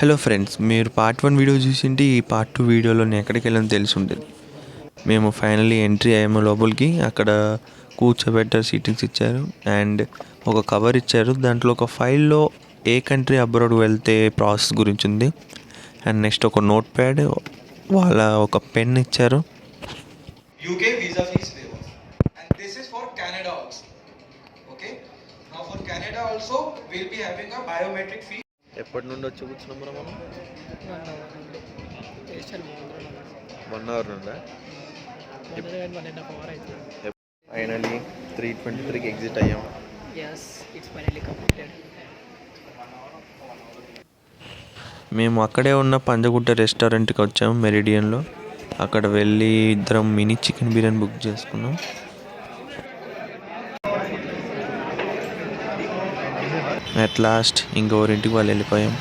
Hello friends, మీరు part 1 video చూసింటే ఈ part 2 వీడియోలో నేను ఎక్కడికి వెళ్ళాను తెలిసి ఉంటుంది. మేము ఫైనల్లీ ఎంట్రీ అయ్యాము లోపలికి. అక్కడ కూర్చోబెట్టారు, సీటింగ్స్ ఇచ్చారు అండ్ ఒక కవర్ ఇచ్చారు. దాంట్లో ఒక ఫైల్లో ఏ కంట్రీ అబ్రాడ్ వెళ్తే ప్రాసెస్ గురించి ఉంది. అండ్ నెక్స్ట్ ఒక నోట్ ప్యాడ్, వాళ్ళ ఒక పెన్ ఇచ్చారు. UK visa fees waiver, and this is for Canada also. Okay, now for Canada also we'll be having a biometric fee. ఎప్పటి నుండి వచ్చి కూర్చున్నాం మనం? 1 అవర్ నుండా? ఫైనలీ 3:23కి ఎగ్జిట్ అయ్యాం. మేము అక్కడే ఉన్న పంజగుట్ట రెస్టారెంట్కి వచ్చాము, మెరిడియన్లో. అక్కడ వెళ్ళి ఇద్దరం మినీ చికెన్ బిర్యానీ బుక్ చేసుకున్నాం. అట్ లాస్ట్ ఇంకొకరింటికి వాళ్ళు వెళ్ళిపోయాం.